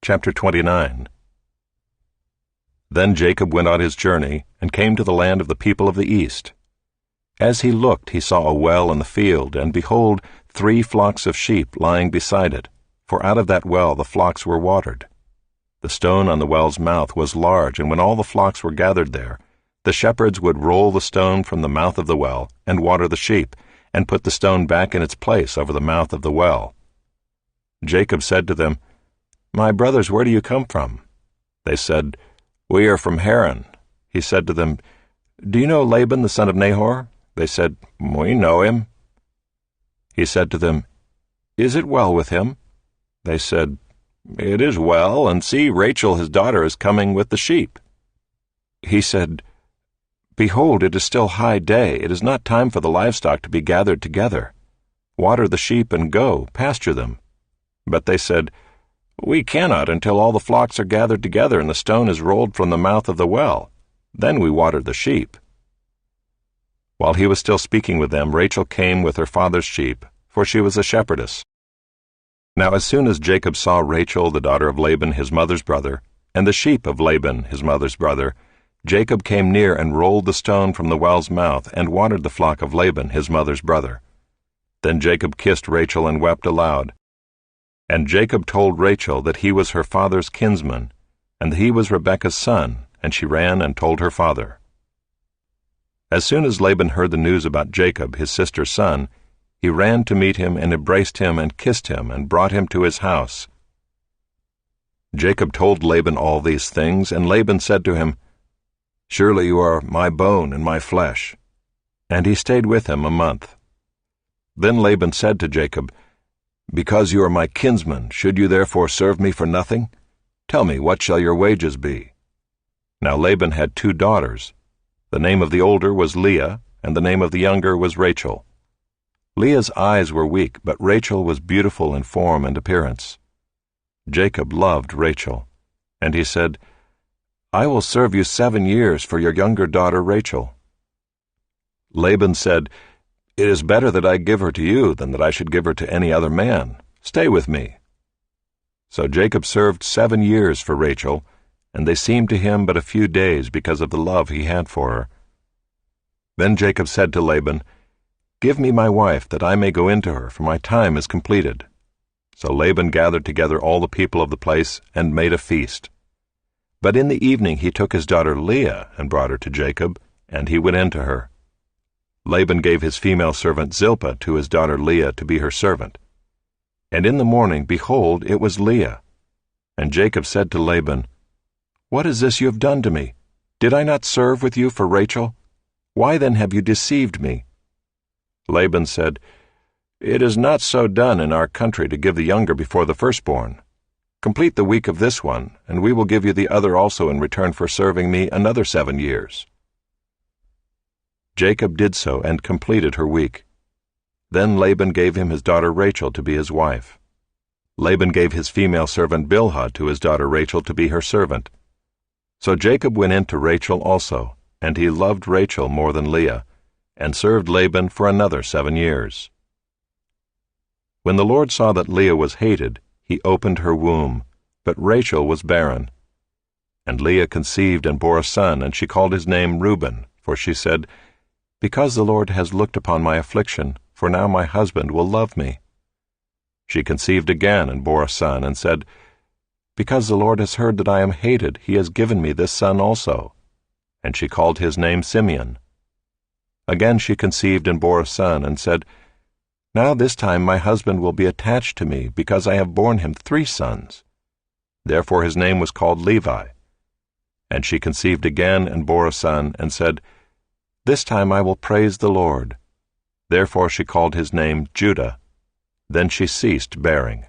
Chapter 29. Then Jacob went on his journey, and came to the land of the people of the east. As he looked, he saw a well in the field, and behold, 3 flocks of sheep lying beside it, for out of that well the flocks were watered. The stone on the well's mouth was large, and when all the flocks were gathered there, the shepherds would roll the stone from the mouth of the well, and water the sheep, and put the stone back in its place over the mouth of the well. Jacob said to them, "My brothers, where do you come from?" They said, "We are from Haran." He said to them, "Do you know Laban the son of Nahor?" They said, "We know him." He said to them, "Is it well with him?" They said, "It is well, and see, Rachel his daughter is coming with the sheep." He said, "Behold, it is still high day. It is not time for the livestock to be gathered together. Water the sheep and go, pasture them." But they said, "We cannot until all the flocks are gathered together and the stone is rolled from the mouth of the well. Then we water the sheep." While he was still speaking with them, Rachel came with her father's sheep, for she was a shepherdess. Now as soon as Jacob saw Rachel, the daughter of Laban his mother's brother, and the sheep of Laban his mother's brother, Jacob came near and rolled the stone from the well's mouth and watered the flock of Laban his mother's brother. Then Jacob kissed Rachel and wept aloud. And Jacob told Rachel that he was her father's kinsman, and that he was Rebekah's son, and she ran and told her father. As soon as Laban heard the news about Jacob, his sister's son, he ran to meet him and embraced him and kissed him and brought him to his house. Jacob told Laban all these things, and Laban said to him, "Surely you are my bone and my flesh." And he stayed with him a month. Then Laban said to Jacob, "Because you are my kinsman, should you therefore serve me for nothing? Tell me, what shall your wages be?" Now Laban had 2 daughters. The name of the older was Leah, and the name of the younger was Rachel. Leah's eyes were weak, but Rachel was beautiful in form and appearance. Jacob loved Rachel, and he said, "I will serve you 7 years for your younger daughter Rachel." Laban said, "It is better that I give her to you than that I should give her to any other man. Stay with me." So Jacob served 7 years for Rachel, and they seemed to him but a few days because of the love he had for her. Then Jacob said to Laban, "Give me my wife, that I may go into her, for my time is completed." So Laban gathered together all the people of the place and made a feast. But in the evening he took his daughter Leah and brought her to Jacob, and he went in to her. Laban gave his female servant Zilpah to his daughter Leah to be her servant. And in the morning, behold, it was Leah. And Jacob said to Laban, "What is this you have done to me? Did I not serve with you for Rachel? Why then have you deceived me?" Laban said, "It is not so done in our country to give the younger before the firstborn. Complete the week of this one, and we will give you the other also in return for serving me another 7 years. Jacob did so and completed her week. Then Laban gave him his daughter Rachel to be his wife. Laban gave his female servant Bilhah to his daughter Rachel to be her servant. So Jacob went in to Rachel also, and he loved Rachel more than Leah, and served Laban for another 7 years. When the Lord saw that Leah was hated, he opened her womb, but Rachel was barren. And Leah conceived and bore a son, and she called his name Reuben, for she said, "Because the Lord has looked upon my affliction, for now my husband will love me." She conceived again and bore a son, and said, "Because the Lord has heard that I am hated, he has given me this son also." And she called his name Simeon. Again she conceived and bore a son, and said, "Now this time my husband will be attached to me, because I have borne him 3 sons. Therefore his name was called Levi. And she conceived again and bore a son, and said, "This time I will praise the Lord." Therefore she called his name Judah. Then she ceased bearing.